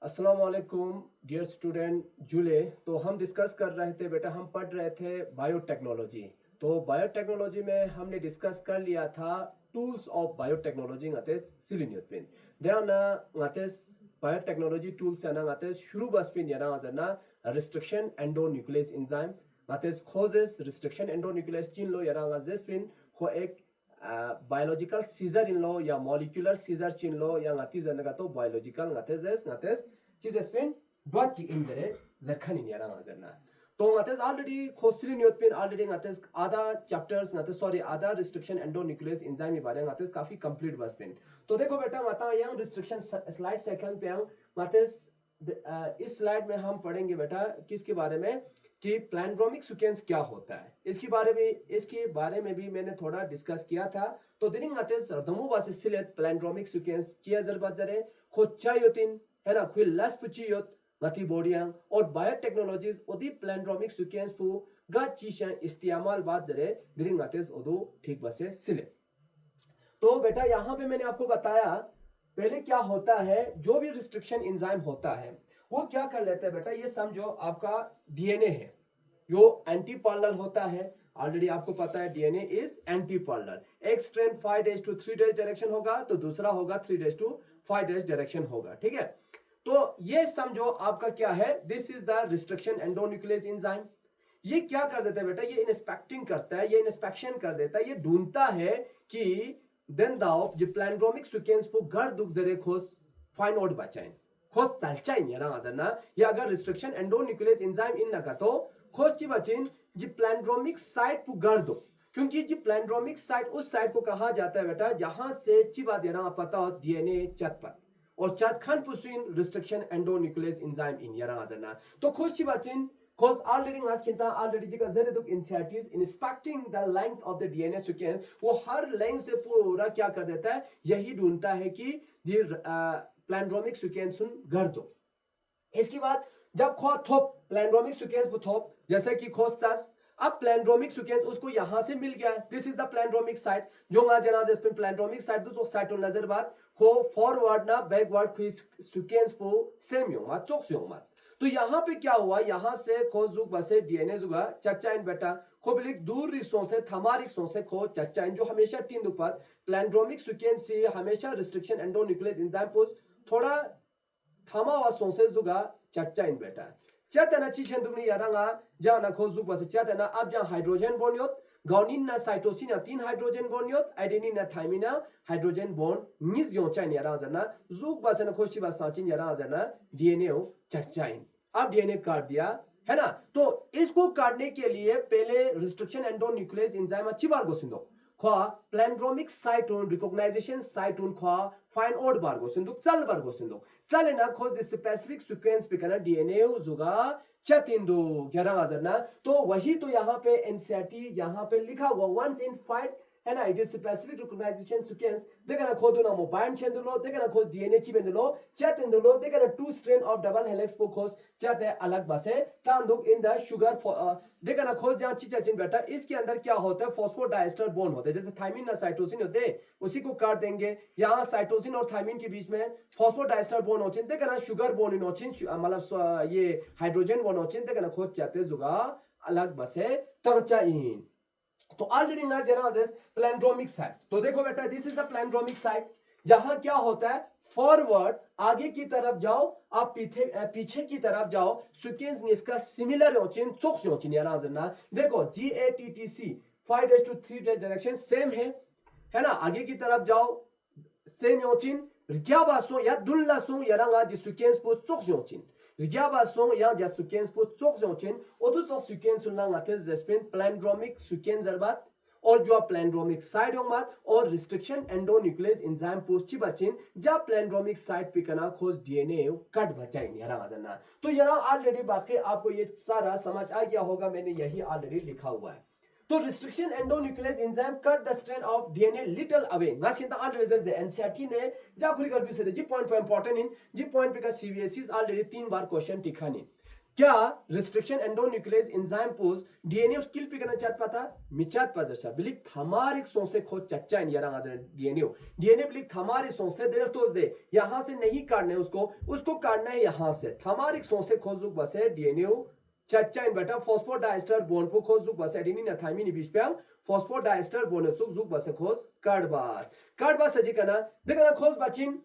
अस्सलाम वालेकुम dear student जुले। तो हम डिस्कस कर रहे थे बेटा, हम पढ़ रहे थे बायोटेक्नोलॉजी। तो बायोटेक्नोलॉजी में हमने डिस्कस कर लिया था टूल्स ऑफ बायोटेक्नोलॉजी ngates सिलिनियतपिन देना ngates बायोटेक्नोलॉजी टूल्स याना ngates शुरू बसपिन याना आजना restriction endonuclease enzyme ngates causes restriction endonuclease chin lo याना ngates पिन को एक बायोलॉजिकल सीजर इन लो या मॉलिक्यूलर सीजर चिन लो या ngati जन तो बायोलॉजिकल ngates चीज स्पिन डॉट इंजरे जरखन इन यारा ngazerna तो ngates ऑलरेडी खोसरी न्यूट पिन ऑलरेडी ngates आधा चैप्टर्स ngates सॉरी आधा रिस्ट्रिक्शन एंडोन्यूक्लियस एंजाइम के बारे में ngates काफी कंप्लीट बस पिन। तो देखो बेटा माता यंग रिस्ट्रिक्शन स्लाइड सेकंड पे ngates इस स्लाइड में हम पढ़ेंगे बेटा किसके बारे में कि प्लैंड्रोमिक सीक्वेंस क्या होता है। इसके बारे में भी मैंने थोड़ा डिस्कस किया था। तो दिनिंग ngates दमु बासे सिलेट प्लैंड्रोमिक सीक्वेंस चिया जरबाजरे खोचा योतिन है ना खुल लस पुची योत ngati बोडियांग और बायोटेक्नोलॉजीज ओदी प्लैंड्रोमिक सीक्वेंस पु गा चीशा इस्तेमाल बात जरे दिनिंग ngates ओदो ठीक बसे सिलेट। तो बेटा यहाँ पे मैंने आपको बताया पहले क्या होता है, जो भी रिस्ट्रिक्शन एंजाइम होता है वो क्या कर लेते हैं बेटा, ये समझो आपका डीएनए है जो एंटीपैरेलल होता है। ऑलरेडी आपको पता है डीएनए इज एंटीपैरेलल, एक स्ट्रैंड 5' to 3' डायरेक्शन होगा तो दूसरा होगा 3' to 5' डायरेक्शन होगा, ठीक है। तो ये समझो आपका क्या है, this is the restriction endonuclease enzyme. ये क्या कर देता है बेटा, ये इंस्पेक्टिंग करता है, ये इंस्पेक्शन कर देता है, ये ढूंढता है कि देन दाओ जो प्लैंड्रोमिक सीक्वेंस को घर दुख जरे खोज फाइंड आउट बचाएं खोज चलचाइन याना आजना या अगर रिस्ट्रिक्शन एंडोन्यूक्लियस एंजाइम इन नका तो खोज ची बचिन जी प्लैंड्रोमिक साइट को कर दो, क्योंकि जी प्लैंड्रोमिक साइट उस साइट को कहा जाता है बेटा जहां से चिबा देना पता हो डीएनए चतपत और चतखन पुसिन रिस्ट्रिक्शन एंडोन्यूक्लियस एंजाइम इन याना आजना। तो खोज ची बचिन खोज ऑलरेडी मास किंता ऑलरेडी जी का जरे दुक इंसाइटिस inspecting the length of the DNA sequence, वो हर लेंथ से पूरा क्या कर देता है, यही ढूंढता है कि जी प्लैंड्रोमिक सीक्वेंस घर दो। इसके बाद जब खो थोप प्लैंड्रोमिक सीक्वेंस को थोप जैसे कि खोजतास, अब प्लैंड्रोमिक सीक्वेंस उसको यहां से मिल गया, दिस इज द प्लैंड्रोमिक साइट जो ना जना जिस पे प्लैंड्रोमिक साइट दो साइट नजर बाद खो फॉरवर्ड ना बैकवर्ड क्विज सीक्वेंस को सेम यो मा चोक्स यो मा। तो यहां पे क्या हुआ, यहां से खोज जुग बसे डीएनए जुगा चच्चा इन बेटा खोबलिक दूर रिसों से थमारिक सो से खो चच्चा इन जो हमेशा तीन ऊपर प्लैंड्रोमिक सीक्वेंस से हमेशा रिस्ट्रिक्शन एंडोन्यूक्लियस एंजाइम पोज थोड़ा थमा वा सो से जुगा चच्चा इन बेटा चतना चीशन दुगनी यारंगा जाना खोज जुग बसे चतना अब जहां हाइड्रोजन बॉन्ड योत गाउनिन ना साइटोसिन ना 3 हाइड्रोजन बॉन्ड योत एडेनिन ना थाइमिन ना हाइड्रोजन बॉन्ड निज यो चाइन यारा जना जुग बसे ना खोशी बा साचिन यारा जना डीएनए हो चच्चा इन। अब डीएनए काट दिया है ना, तो इसको काटने के लिए पहले रिस्ट्रिक्शन एंडोन्यूक्लियस एंजाइम अच्छी बार गोसिंदो खवा प्लैंड्रोमिक साइट ऑन रिकॉग्नाइजेशन साइट ऑन खवा फाइंड आउट बार गोसिंदो चल बार गोसिंदो चले ना खोज द स्पेसिफिक सीक्वेंस पे करना डीएनए जुगा चतिंदो 11,000 ना। तो वही तो यहाँ पे एनसीईआरटी यहाँ पे लिखा हुआ वंस इन फाइट है ना, it is specific recognization sequence देखना खोदो ना मोबाइल चंदलो देखना खोज डीएनए चिबेंदलो चतिंदलो देखना 2 स्ट्रैंड ऑफ डबल हेलिक्स को खोज चाहते अलग बसे तांदुक इन द शुगर देखना खोज जहां चीचा चिन बेटा इसके अंदर क्या होता है, फॉस्फोडाइस्टर बॉन्ड होते हैं, जैसे थायमिन ना साइटोसिन होते हैं उसी को काट देंगे, यहाँ साइटोसिन और थायमिन के बीच में फॉस्फोडाइस्टर बॉन्ड होते हैं देखना शुगर बॉन्ड इन होते हैं मतलब ये हाइड्रोजन बॉन्ड होते हैं देखना खोज चाहते जुगा अलग बसे तरचा इन। तो ऑलरेडी ना जना प्लैंड्रोमिक साइट, तो देखो बेटा दिस इज द प्लैंड्रोमिक साइट जहां क्या होता है फॉरवर्ड आगे की तरफ जाओ आप पीछे की तरफ जाओ सीक्वेंस में इसका सिमिलर योचिन चोक्स योचिन यारा जना देखो GATTC 5' to 3' डायरेक्शन सेम है ना, आगे की तरफ जाओ सेम योचिन रिक्याबासो या दुल्लासो यारा जी सीक्वेंस को चोक्स योचिन रिक्याबासो या जा सीक्वेंस को चोक्स योचिन ओदु चोक सीक्वेंस ना ngate जेस्पिन प्लैंड्रोमिक सीक्वेंस जरबात और जो प्लैंड्रोमिक साइट होगा और रिस्ट्रिक्शन एंडोन्यूक्लियस एंजाइम पोस्टी बचिन जा प्लैंड्रोमिक साइट पे कना खोज डीएनए कट बचाएंगे यारा वजना। तो यहाँ ऑलरेडी बाकी आपको ये सारा समझ आ गया होगा, मैंने यही ऑलरेडी लिखा हुआ है। तो restriction endonuclease enzyme cut the strand of DNA little away गास किंता ऑलरेडी द एनसीईआरटी ने जा खुरी कर भी से जी पॉइंट पे इंपॉर्टेंट इन जी पॉइंट पे का सीबीएसई ऑलरेडी 3 बार क्वेश्चन टिखानी क्या रिस्ट्रिक्शन एंडोन्यूक्लियस एंजाइम पोज डीएनए किल पिकना चाहत पाता मिचात पाजरसा बिलिक थमार एक सोसे खो चच्चा इन यारा आजर डीएनए बिलिक थमार सोसे दे तोज दे यहां से नहीं काटना है उसको काटना है यहां से थमार एक सोसे खोजुक बसे डीएनए चच्चा इन बेटा फॉस्फोडाइस्टर बॉन्ड को खोजुक बसे एडेनिन थाइमिन बीच पे फॉस्फोडाइस्टर बॉन्ड जुक बसे खोज कार्डबास सजी कना देखना खोज बचिन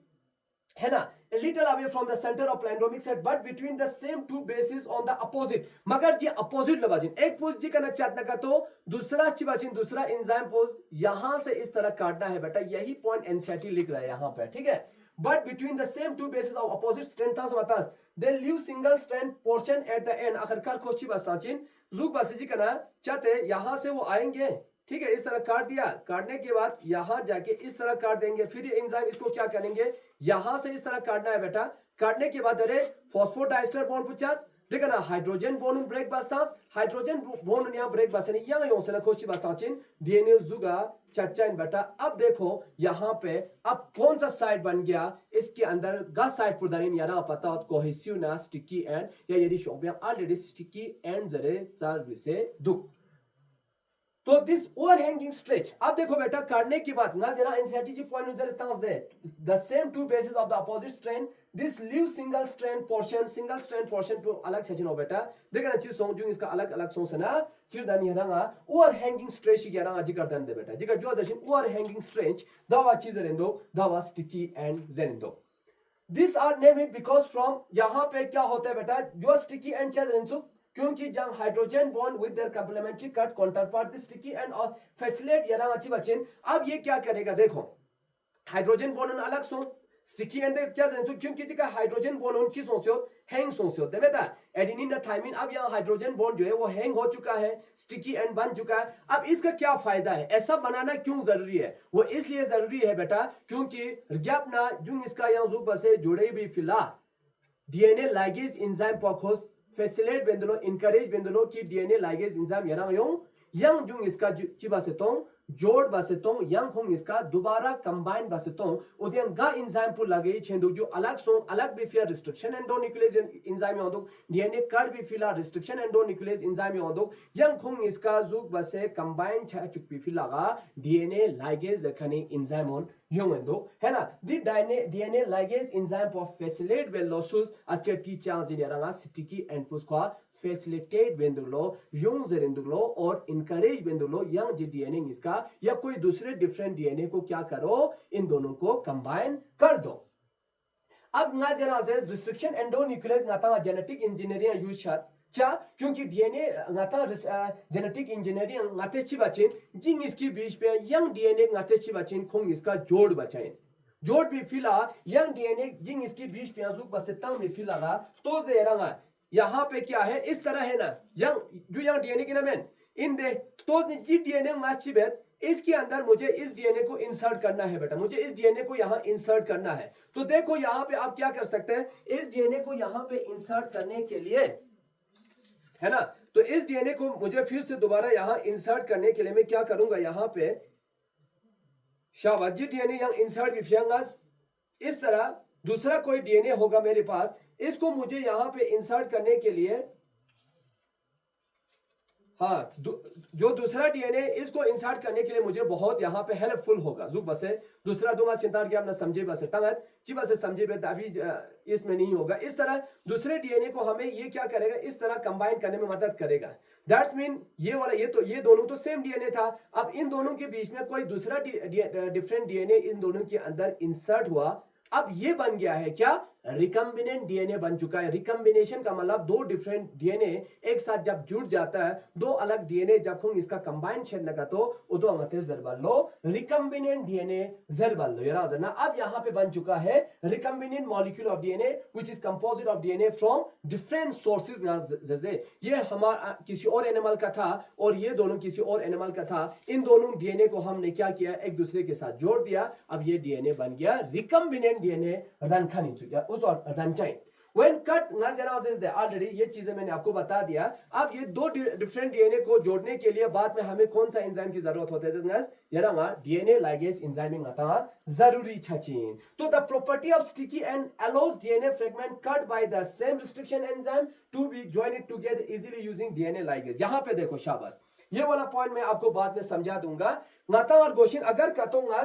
है ना a little away from the center of palindromic set but between the same two bases on the opposite मगर ये opposite लबाजिन एक पोज जी कनक चाहत का तो दूसरा चिबाचिन दूसरा एंजाइम पोज यहां से इस तरह काटना है बेटा यही पॉइंट एनसीईआरटी लिख रहा है यहां पे ठीक है but between the same two bases of opposite strand था समझतास they leave single strand portion at the end आखिरकार खोची बसाचिन जुक बसजी कना चाहते यहां से वो आएंगे ठीक है इस तरह काट दिया काटने के बाद यहां जाके इस तरह काट देंगे फिर ये एंजाइम इसको क्या करेंगे यहां से इस तरह काटना है बेटा काटने के बाद अरे फॉस्फोडाइस्टर बॉन्ड 50 देखा ना हाइड्रोजन बॉन्ड ब्रेक बसतास हाइड्रोजन बॉन्ड यहां ब्रेक बसने यहां यों खोची बसाचिन डीएनए जुगा चच्चा इन बेटा अब देखो यहां पे अब कौन सा साइड बन गया इसके अंदर गा साइड पुरदारिन याना पता हो कोहेसिव ना स्टिकी एंड या यदि शोबिया ऑलरेडी स्टिकी एंड जरे चार विसे दुख तो दिस ओवरहैंगिंग स्ट्रेच अब देखो बेटा काटने के बाद ना जरा एनसीईआरटी जी पॉइंट जरा तांस दे the same two bases of the opposite strand this leave single strand portion पे अलग सेक्शन हो बेटा देखा ना चीज सोंग जो इसका अलग अलग सोंग सना चिरदानी हरंगा ओवरहैंगिंग स्ट्रेच की यारा जी करदन दे बेटा जिका जो जशन ओवरहैंगिंग स्ट्रेच दवा चीज रेंदो दवा स्टिकी एंड जेरेंदो this are name it because from यहां पे क्या होता है बेटा जो स्टिकी एंड जेरेंसो क्योंकि जब hydrogen bond with their complementary cut counterpart this sticky and facilitate यारा अच्छी बचन अब ये क्या करेगा देखो हाइड्रोजन बॉन्ड अलग सो स्टिकी एंड क्या जंसु क्योंकि जिका हाइड्रोजन बॉन्ड उन चीज सोचो हैंग सोचो दे बेटा एडेनिन थाइमिन अब यहां हाइड्रोजन बॉन्ड जो है वो हैंग हो चुका है स्टिकी एंड बन चुका है अब इसका क्या फायदा है ऐसा बनाना क्यों जरूरी है वो इसलिए जरूरी है बेटा क्योंकि ज्ञापना जो इसका यहां जुब बसे जुड़े भी फिला डीएनए लाइगेज एंजाइम पॉकोस फैसिलिटेट बेंदलो इनकरेज बेंदलो की डीएनए लाइगेज एंजाइम याना yang jung इसका चिबा से तो जोड़ बसे तो yang खोंग इसका दोबारा कंबाइन बसे तो उदियं गा एंजाइम पुल लगे छेंदु जो अलग सो अलग भी फिर रिस्ट्रिक्शन एंडोन्यूक्लियस एंजाइम होदो डीएनए कार्ड भी फिला रिस्ट्रिक्शन एंडोन्यूक्लियस एंजाइम होदो yang खोंग इसका जुग बसे कंबाइन छ चुक भी फिलागा डीएनए लाइगेज खने एंजाइम ऑन ह्यूमन दो है ना दी डीएनए लाइगेज एंजाइम ऑफ फैसिलिटेट वेलोसुस अस्टर टीचर जिनेरागा सिटिकी एंड पुस्का फैसिलिटेट बेंदुलो योंग जेरेंदुलो और इनकरेज बेंदुलो यंग जी डीएनए इसका या कोई दूसरे डिफरेंट डीएनए को क्या करो इन दोनों को कंबाइन कर दो अब ना जरा रिस्ट्रिक्शन एंडोन्यूक्लियस नाता जेनेटिक इंजीनियरिंग यूज चा क्योंकि डीएनए नाता जेनेटिक इंजीनियरिंग नाते छिबाचिन जिंग इसकी बीच पे यंग डीएनए नाते छिबाचिन खोंग इसका जोड़ बचाएं जोड़ भी फिला यंग डीएनए जिंग इसकी बीच पे अजुक बसेता में फिला तो जेरांगा यहाँ पे क्या है इस तरह है ना यंग डीएनए की नाम इन दे तो जी डीएनए माची बेत इसके अंदर मुझे इस डीएनए को इंसर्ट करना है बेटा मुझे इस डीएनए को यहाँ इंसर्ट करना है तो देखो यहाँ पे आप क्या कर सकते हैं इस डीएनए को यहाँ पे इंसर्ट करने के लिए है ना तो इस डीएनए को मुझे फिर से दोबारा यहाँ इंसर्ट करने के लिए मैं क्या करूंगा यहाँ पे शाबाजी डीएनए यहाँ इंसर्ट विफियांगास इस तरह दूसरा कोई डीएनए होगा मेरे पास इसको मुझे यहां पे इंसर्ट करने के लिए हाँ जो दूसरा डीएनए इसको इंसर्ट करने के लिए मुझे बहुत यहाँ पे हेल्पफुल होगा जुब बसे दूसरा दूंगा चिंता किया अपना समझे बसे तंगत जी बसे समझे बे अभी इसमें नहीं होगा इस तरह दूसरे डीएनए को हमें ये क्या करेगा इस तरह कंबाइन करने में मदद करेगा दैट्स मीन ये वाला ये दोनों तो सेम डीएनए था अब इन दोनों के बीच में कोई दूसरा डिफरेंट डीएनए इन दोनों के अंदर इंसर्ट हुआ अब ये बन गया है क्या रिकम्बिनेंट डीएनए बन चुका है रिकम्बिनेशन का मतलब दो डिफरेंट डीएनए एक साथ जब जुड़ जाता है दो अलग डीएनए जब हम इसका कंबाइन छेद लगा तो उदो अंगते जरबल्लो रिकम्बिनेंट डीएनए जरबल्लो यार जना अब यहां पे बन चुका है recombinant molecule of DNA which is composite of DNA from different sources ना जैसे ये हमारा किसी और एनिमल का था और ये दोनों किसी और एनिमल का था इन दोनों डीएनए को हमने क्या किया एक दूसरे के साथ जोड़ दिया अब ये डीएनए बन गया रिकम्बिनेंट डीएनए रनखानी उस रनचाइन व्हेन कट ऑलरेडी ये चीजें मैंने आपको बता दिया। अब ये दो डिफरेंट डीएनए को जोड़ने के लिए बाद में हमें कौन सा एंजाइम की जरूरत होता है? याना डीएनए लाइगेज एंजाइमिंग आता जरूरी छचिन। तो the property of sticky end allows DNA fragment cut by the same restriction enzyme to be joined together easily using DNA ligase. यहां पे देखो शाबाश, ये वाला पॉइंट मैं आपको बाद में समझा दूंगा। नाता और गोशिन अगर कतूंगा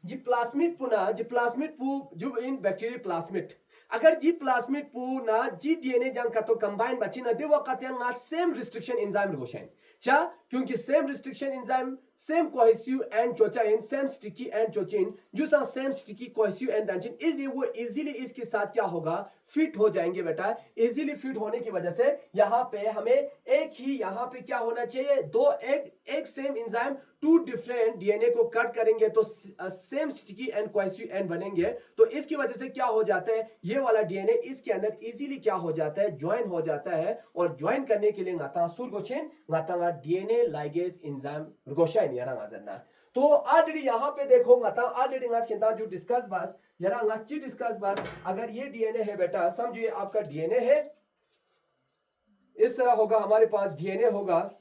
जी प्लास्मिड पुना जी प्लास्मिड पू जो इन बैक्टीरिया प्लास्मिड अगर जी प्लास्मिड पू ना जी डीएनए जंग का तो कंबाइन बची ना दे वक्त ना सेम रिस्ट्रिक्शन एंजाइम गोशन चा, क्योंकि same restriction enzyme same cohesive end चोचाइन सेम स्टिकी एंड चोचिन जो सा सेम स्टिकी कोहेसिव एंड दांचिन, इसलिए वो इजीली इसके साथ क्या होगा फिट हो जाएंगे बेटा। इजीली फिट होने की वजह से यहाँ पे हमें एक ही यहाँ पे क्या होना चाहिए, दो एक same enzyme two different DNA को कट करेंगे तो same sticky end cohesive end बनेंगे। तो इसकी वजह से क्या हो जाता है, ये वाला डीएनए इसके अंदर इजीली क्या हो जाता है, ज्वाइन हो जाता है। और ज्वाइन करने के लिए ngata sur gochin ngata DNA ligase enzyme गोशाइन यारा ngazna। तो ऑलरेडी यहां पे देखो ngata ऑलरेडी ngaz किंता जो डिस्कस बस यारा ngaz ची डिस्कस बस, अगर ये डीएनए है बेटा समझो ये आपका डीएनए है, इस तरह होगा हमारे पास डीएनए होगा।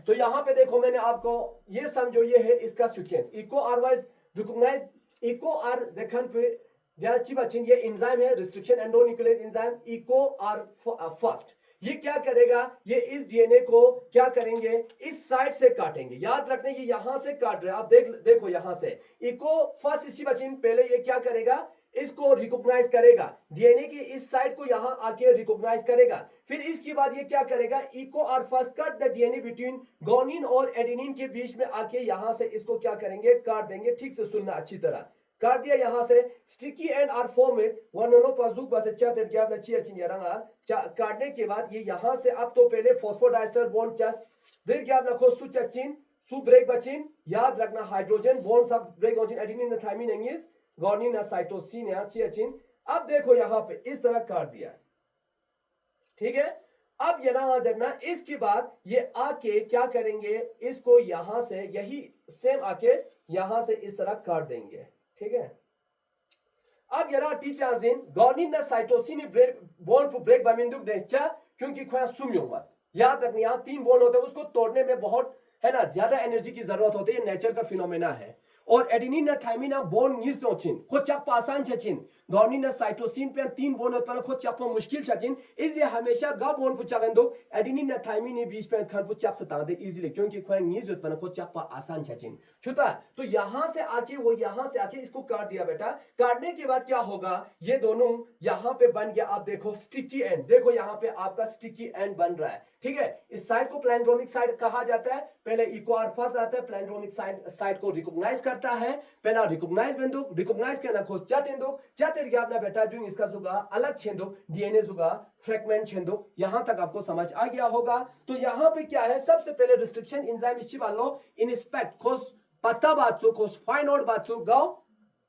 तो यहां पे देखो मैंने आपको ये समझो ये है इसका sequence Eco R wise recognize Eco R जखन पे जाचिबाचिन ये एंजाइम है restriction endonuclease enzyme Eco R first. ये क्या करेगा, ये इस डीएनए को क्या करेंगे इस साइड से काटेंगे। याद रखना ये यहां से काट रहे हैं आप देखो यहां से इको फर्स्ट इचिबाचिन पहले ये क्या करेगा इसको रिकॉग्नाइज करेगा, डीएनए की इस साइड को यहां आके रिकॉग्नाइज करेगा। फिर इसके बाद ये क्या करेगा इको और first cut the DNA between गोनिन और एडेनिन के बीच में आके यहां से इसको क्या करेंगे काट देंगे। ठीक से सुनना अच्छी तरह, काट दिया यहां से स्टिकी एंड आर फॉर्मेड वननो पाजुक बस अच्छा ते क्या बची अच्छी यरंगा काटने के बाद ये यहां से अब तो पहले फॉस्फोडाइस्टर बॉन्ड चस देर क्या रखो सुचिन सु ब्रेक बचिन। याद रखना हाइड्रोजन बॉन्ड सब ब्रेक होचिन एडेनिन थायमिन एंगिस गोनिन साइटोसिन या चियाचिन। अब देखो यहां पे इस तरह काट दिया, ठीक है। अब ये ना जगना इसके बाद ये आके क्या करेंगे इसको यहां से यही सेम आके यहां से इस तरह काट देंगे, ठीक है। अब यरा टीचाजिन गोनिन cytosine break bond to break बामिंदुक देचा, क्योंकि खोया सुमियो मत याद रखना यहां तीन बॉन्ड होते हैं उसको तोड़ने में बहुत है ना ज्यादा एनर्जी की जरूरत होती है, नेचर का फिनोमेना है। और एडेनिन थायमिन बॉन्ड निस नोचिन खो चप आसान छचिन गोनिन साइटोसिन पे तीन बॉन्ड होता है खो चप मुश्किल छचिन, इसलिए हमेशा गा बॉन्ड पुचागन दो एडेनिन थायमिन बीच पे खन पुचक सता दे इजीली, क्योंकि खोया निस उत्पन्न खो चप आसान छचिन छुता। तो यहां से आके वो यहां से आके इसको काट दिया बेटा। काटने के बाद क्या होगा ये दोनों यहां पे बन गया, आप देखो स्टिकी एंड, देखो यहां पे आपका स्टिकी एंड बन रहा है, ठीक है। इस साइड को प्लैंड्रोमिक साइड कहा जाता है, पहले इको आर फर्स्ट आता है प्लैंड्रोमिक साइड को रिकॉग्नाइज करता है, पहला रिकॉग्नाइज बिंदु रिकॉग्नाइज के ना चत इंदु चत ज्ञापना बेटा जो इसका जुगा अलग छेंदो डीएनए जुगा फ्रैगमेंट छेंदो। यहां तक आपको समझ आ गया होगा। तो यहां पे क्या है सबसे पहले रिस्ट्रिक्शन एंजाइम इसी वालो इंस्पेक्ट कोस पता बातसु कोस फाइंड आउट बातसु गाओ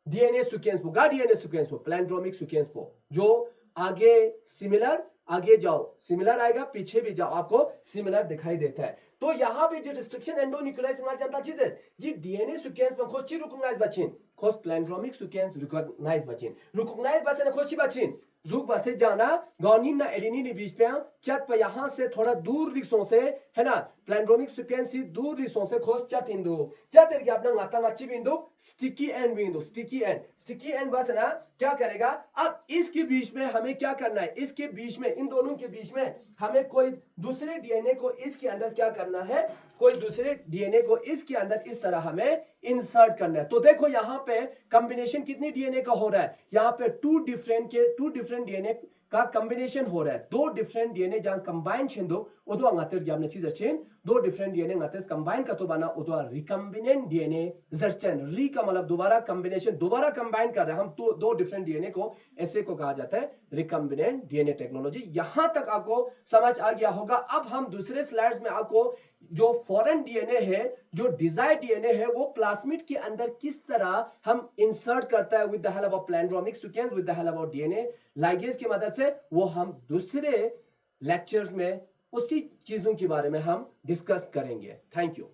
डीएनए सीक्वेंस को गा डीएनए सीक्वेंस को प्लैंड्रोमिक सीक्वेंस को जो आगे सिमिलर आगे जाओ सिमिलर आएगा पीछे भी जाओ आपको सिमिलर दिखाई देता है। तो यहां पे जो रिस्ट्रिक्शन एंडोन्यूक्लियस में जानता चीज है जी डीएनए सीक्वेंस में खोची रिकॉग्नाइज बचिन खोस प्लैंड्रोमिक सीक्वेंस रिकॉग्नाइज बचिन रिकॉग्नाइज बसे खोची बचिन जुग बसे जाना गोनिन ना एडेनिन बीच पे चत पे यहां से थोड़ा दूर रिक्सों से है ना प्लैंड्रोमिक सीक्वेंस से दूर रिक्सों से खोस चत इंदु चत के अपना ngata ngachi बिंदु स्टिकी एंड बस ना क्या करेगा। अब इसके बीच में हमें क्या करना है, इसके बीच में इन दोनों के बीच में हमें कोई दूसरे डीएनए को इसके अंदर क्या करना है, कोई दूसरे डीएनए को इसके अंदर इस तरह हमें इंसर्ट करना है। तो देखो यहाँ पे कॉम्बिनेशन कितनी डीएनए का हो रहा है, यहाँ पे टू डिफरेंट डीएनए का कॉम्बिनेशन हो रहा है। दो डिफरेंट डीएनए जहां कंबाइन छेंदो ओदो अंगातर जामने चीज छेन दो डिफरेंट डीएनए अंगातर कंबाइन का तो बना ओदो रिकॉम्बिनेंट डीएनए जर्चन री का मतलब दोबारा कॉम्बिनेशन दोबारा कंबाइन कर रहे हैं हम तो दो डिफरेंट डीएनए को, ऐसे को कहा जाता है रिकॉम्बिनेंट डीएनए टेक्नोलॉजी। यहां तक आपको समझ आ गया होगा। अब हम दूसरे स्लाइड्स में आपको जो फॉरेन डीएनए है जो डिजायर्ड डीएनए है वो प्लास्मिड के अंदर किस तरह हम इंसर्ट करता है with the help of palindromic sequence with the help of DNA ligase की मदद से, वो हम दूसरे लेक्चर्स में उसी चीजों के बारे में हम डिस्कस करेंगे। Thank you.